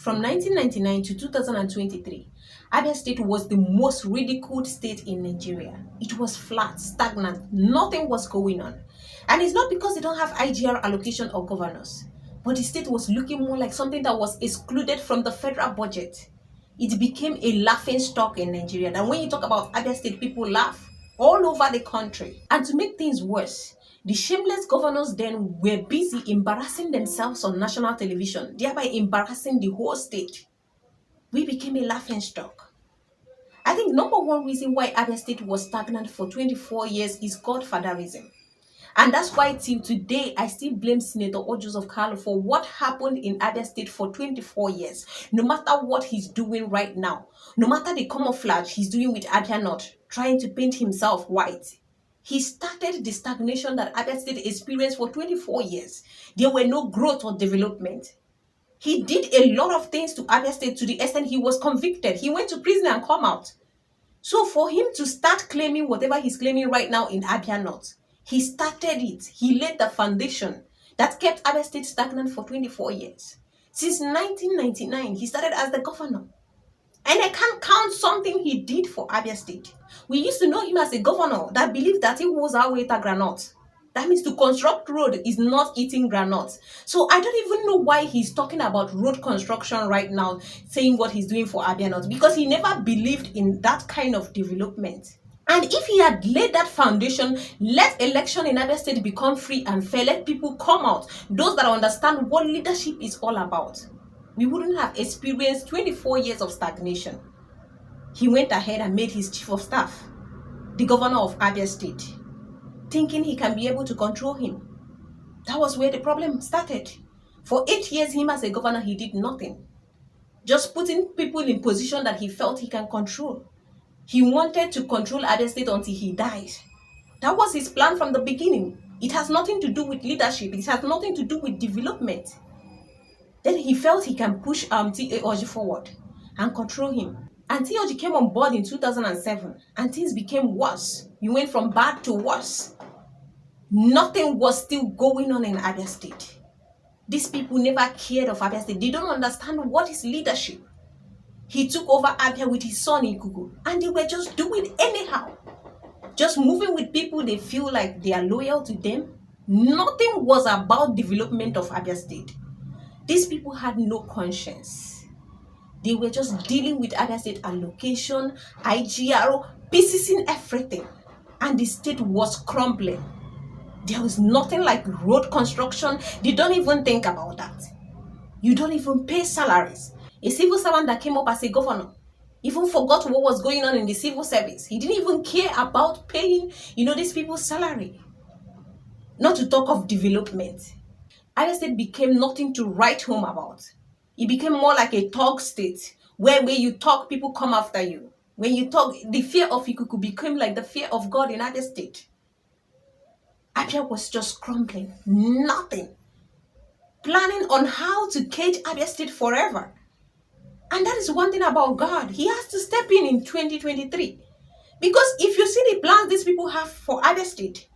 From 1999 to 2023, Abia State was the most ridiculed state in Nigeria. It was flat, stagnant, nothing was going on. And it's not because they don't have IGR allocation or governors, but the state was looking more like something that was excluded from the federal budget. It became a laughing stock in Nigeria. And when you talk about Abia State, people laugh all over the country. And to make things worse, the shameless governors then were busy embarrassing themselves on national television, thereby embarrassing the whole state. We became a laughing stock. I think number one reason why Abia State was stagnant for 24 years is godfatherism. And that's why till today, I still blame Senator Joseph Kalu for what happened in Abia State for 24 years. No matter what he's doing right now, no matter the camouflage he's doing with Abia North, trying to paint himself white, he started the stagnation that Abia State experienced for 24 years. There were no growth or development. He did a lot of things to Abia State to the extent he was convicted. He went to prison and come out. So for him to start claiming whatever he's claiming right now in Abia North, he started it. He laid the foundation that kept Abia State stagnant for 24 years. Since 1999, he started as the governor. And I can't count something he did for Abia State. We used to know him as a governor that believed that he was our way to granite. That means to construct road is not eating granite. So I don't even know why he's talking about road construction right now, saying what he's doing for Abia North, because he never believed in that kind of development. And if he had laid that foundation, let election in Abia State become free and fair, let people come out, those that understand what leadership is all about, we wouldn't have experienced 24 years of stagnation. He went ahead and made his chief of staff the governor of Abia State, thinking he can be able to control him. That was where the problem started. For 8 years, him as a governor, he did nothing. Just putting people in position that he felt he can control. He wanted to control Abia State until he died. That was his plan from the beginning. It has nothing to do with leadership. It has nothing to do with development. Then he felt he can push T.A. Oji forward and control him. And T.A. Oji came on board in 2007 and things became worse. He went from bad to worse. Nothing was still going on in Abia State. These people never cared of Abia State. They don't understand what is leadership. He took over Abia with his son Ikuku, and they were just doing anyhow. Just moving with people they feel like they are loyal to them. Nothing was about development of Abia State. These people had no conscience. They were just dealing with Abia State allocation, IGR, pieces in everything. And the state was crumbling. There was nothing like road construction. They don't even think about that. You don't even pay salaries. A civil servant that came up as a governor even forgot what was going on in the civil service. He didn't even care about paying, these people's salary. Not to talk of development. Abia State became nothing to write home about. It became more like a talk state where you talk, people come after you. When you talk, the fear of Ikuku became like the fear of God in Abia State. Abia was just crumbling. Nothing. Planning on how to cage Abia State forever. And that is one thing about God. He has to step in 2023. Because if you see the plans these people have for Abia State,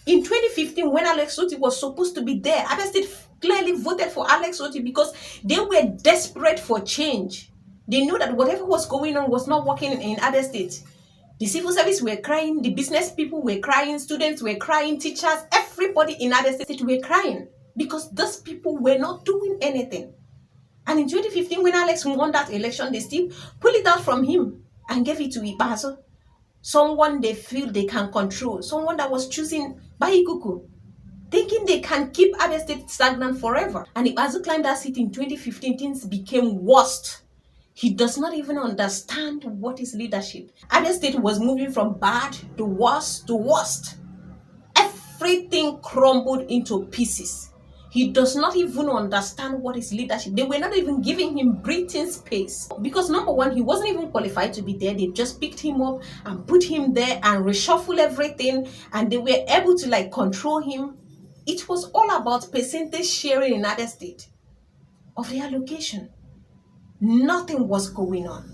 in 2015, when Alex Otti was supposed to be there, Abia State clearly voted for Alex Otti because they were desperate for change. They knew that whatever was going on was not working in Abia State. The civil service were crying, the business people were crying, students were crying, teachers, everybody in Abia State were crying because those people were not doing anything. And in 2015, when Alex won that election, they still pulled it out from him and gave it to Ibazo. Someone they feel they can control. Someone that was chosen by Ikuku. Thinking they can keep Abia State stagnant forever. And Ibazo climbed that seat in 2015, things became worse. He does not even understand what is leadership. Abia State was moving from bad to worse to worst. Everything crumbled into pieces. He does not even understand what is leadership. They were not even giving him breathing space. Because number one, he wasn't even qualified to be there. They just picked him up and put him there and reshuffle everything. And they were able to control him. It was all about percentage sharing in Abia State of the allocation. Nothing was going on.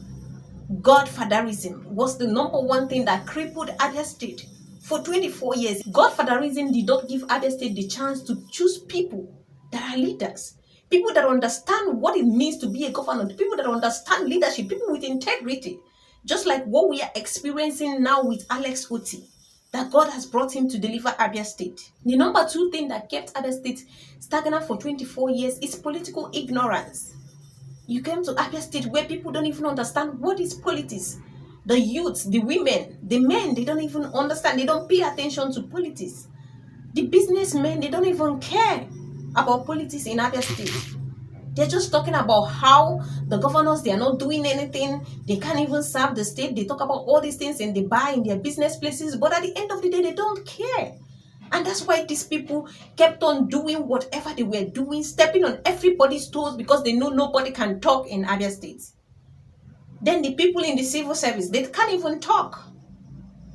Godfatherism was the number one thing that crippled Abia State. For 24 years, godfatherism did not give Abia State the chance to choose people that are leaders. people that understand what it means to be a governor, people that understand leadership, people with integrity, just like what we are experiencing now with Alex Otti, that God has brought him to deliver Abia State. The number two thing that kept Abia State stagnant for 24 years is political ignorance. You came to Abia State where people don't even understand what is politics. The youths, the women, the men, they don't even understand. They don't pay attention to politics. The businessmen, they don't even care about politics in Abia State. They're just talking about how the governors, they are not doing anything. They can't even serve the state. They talk about all these things and they buy in their business places. But at the end of the day, they don't care. And that's why these people kept on doing whatever they were doing, stepping on everybody's toes because they know nobody can talk in Abia State. Then the people in the civil service, they can't even talk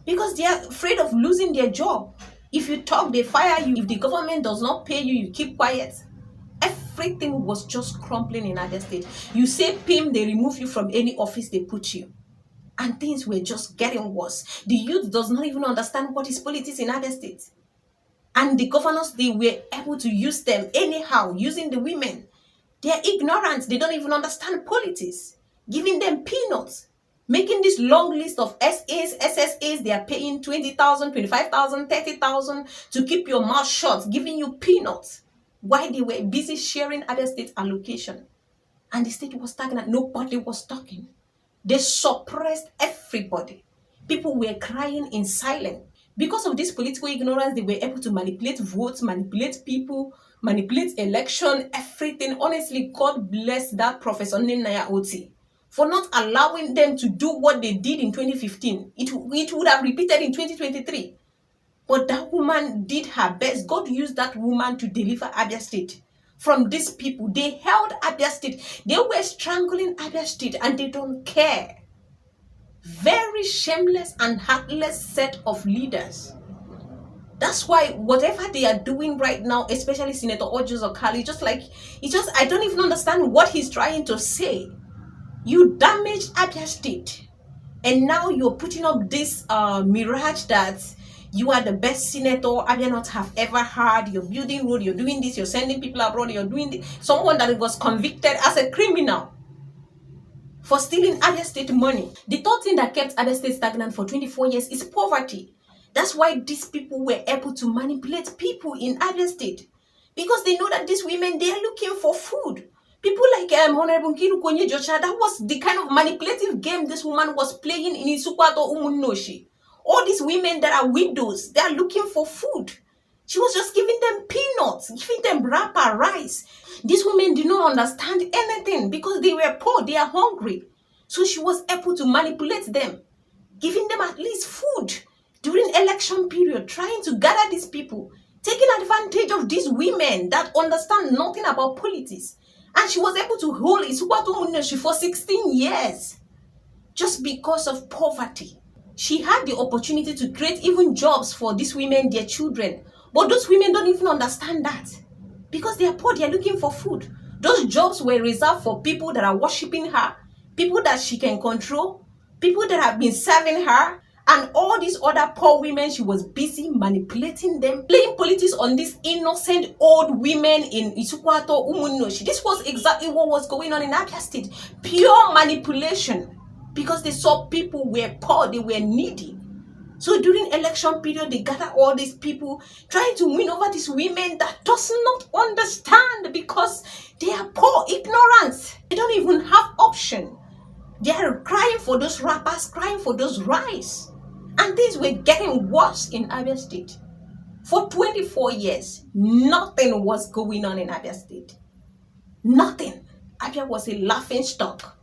because they are afraid of losing their job. If you talk, they fire you. If the government does not pay you, you keep quiet. Everything was just crumbling in Abia State. You say PIM, they remove you from any office they put you. And things were just getting worse. The youth does not even understand what is politics in Abia State. And the governors, they were able to use them anyhow, using the women. They are ignorant. They don't even understand politics. Giving them peanuts. Making this long list of SAs, SSAs, they are paying 20,000, 25,000, 30,000 to keep your mouth shut, giving you peanuts. Why they were busy sharing Abia State allocation. And the state was stagnant. Nobody was talking. They suppressed everybody. People were crying in silence. Because of this political ignorance, they were able to manipulate votes, manipulate people, manipulate election, everything. Honestly, God bless that professor named Otti for not allowing them to do what they did in 2015. It would have repeated in 2023. But that woman did her best. God used that woman to deliver Abia State from these people. They held Abia State. They were strangling Abia State and they don't care. Very shameless and heartless set of leaders. That's why whatever they are doing right now, especially Senator Ojos Okali, I don't even understand what he's trying to say. You damaged Abia State. And now you're putting up this mirage that you are the best senator Abia not have ever had. You're building road, you're doing this, you're sending people abroad, you're doing this. Someone that was convicted as a criminal for stealing Abia State money. The third thing that kept Abia State stagnant for 24 years is poverty. That's why these people were able to manipulate people in Abia State. Because they know that these women, they are looking for food. People like Honorable Nkiru Konye Jocha, that was the kind of manipulative game this woman was playing in Isukwato Umunnoshi. All these women that are widows, they are looking for food. She was just giving them peanuts, giving them wrapper, rice. These women did not understand anything because they were poor, they are hungry. So she was able to manipulate them, giving them at least food during election period, trying to gather these people, taking advantage of these women that understand nothing about politics. And she was able to hold Isukwato Umunnoshi for 16 years just because of poverty. She had the opportunity to create even jobs for these women, their children. But those women don't even understand that. Because they are poor, they are looking for food. Those jobs were reserved for people that are worshiping her, people that she can control, people that have been serving her, and all these other poor women, she was busy manipulating them, playing politics on these innocent old women in Isukwato Umunnoshi. This was exactly what was going on in Abia State. Pure manipulation. Because they saw people were poor, they were needy. So during election period, they gather all these people trying to win over these women that does not understand because they are poor, ignorant. They don't even have option. They are crying for those wrappers, crying for those rice. And things were getting worse in Abia State. For 24 years, nothing was going on in Abia State. Nothing. Abia was a laughing stock.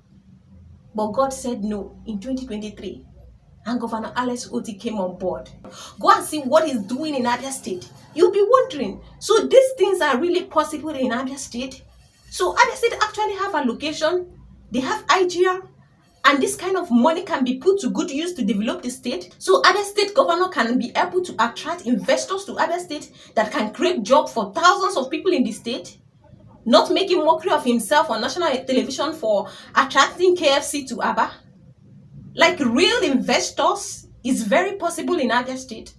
But God said no in 2023. And Governor Alex Otti came on board. Go and see what he's doing in Abia State. You'll be wondering, so these things are really possible in Abia State? So Abia State actually have allocation. They have IGR. And this kind of money can be put to good use to develop the state. So Abia State governor can be able to attract investors to Abia State that can create jobs for thousands of people in the state. Not making mockery of himself on national television for attracting KFC to Aba. Like real investors is very possible in Abia State.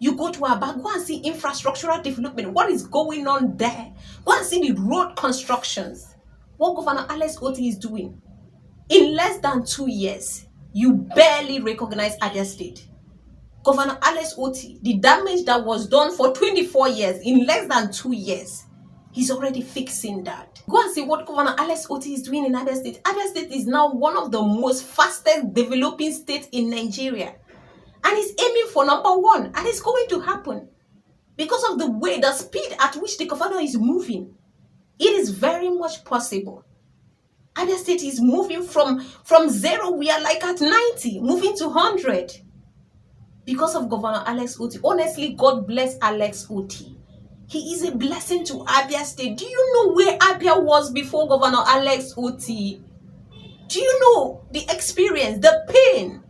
You go to Aba, go and see infrastructural development. What is going on there? Go and see the road constructions. What Governor Alex Otti is doing. In less than 2 years, you barely recognize Abia State. Governor Alex Otti, the damage that was done for 24 years, in less than 2 years, he's already fixing that. Go and see what Governor Alex Otti is doing in Abia State. Abia State is now one of the most fastest developing states in Nigeria. And he's aiming for #1. And it's going to happen. Because of the way, the speed at which the governor is moving. It is very much possible. Abia State is moving from 0, we are like at 90, moving to 100. Because of Governor Alex Otti. Honestly, God bless Alex Otti. He is a blessing to Abia State. Do you know where Abia was before Governor Alex Otti? Do you know the experience, the pain?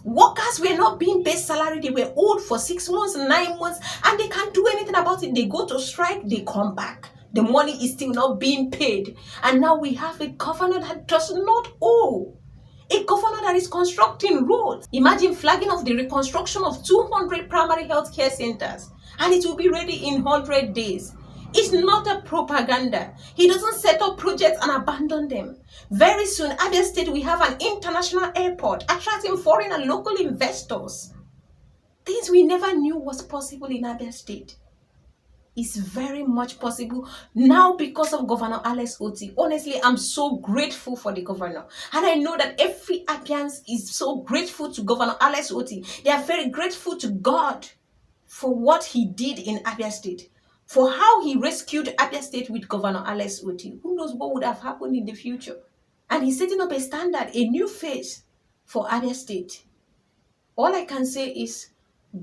Workers were not being paid salary. They were owed for 6 months, 9 months, and they can't do anything about it. They go to strike, they come back. The money is still not being paid. And now we have a governor that does not owe. A governor that is constructing roads. Imagine flagging off the reconstruction of 200 primary health care centers. And it will be ready in 100 days. It's not a propaganda. He doesn't set up projects and abandon them. Very soon, Abia State, we have an international airport attracting foreign and local investors. Things we never knew was possible in Abia State. It's very much possible now because of Governor Alex Otti. Honestly, I'm so grateful for the governor. And I know that every Abians is so grateful to Governor Alex Otti. They are very grateful to God for what he did in Abia State. For how he rescued Abia State with Governor Alex Otti. Who knows what would have happened in the future? And he's setting up a standard, a new face for Abia State. All I can say is,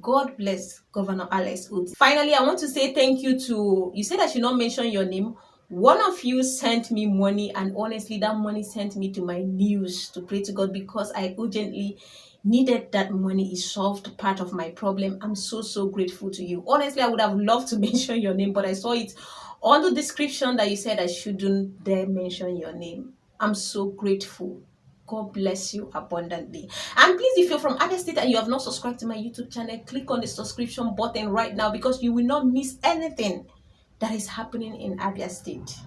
God bless Governor Alex Otti. Finally, I want to say thank you to, you said I should not mention your name. One of you sent me money, and honestly, that money sent me to my knees to pray to God because I urgently needed that money. It solved part of my problem. I'm so grateful to you. Honestly, I would have loved to mention your name, but I saw it on the description that you said I shouldn't dare mention your name. I'm so grateful. God bless you abundantly. And please, if you're from Abia State and you have not subscribed to my YouTube channel, click on the subscription button right now because you will not miss anything that is happening in Abia State.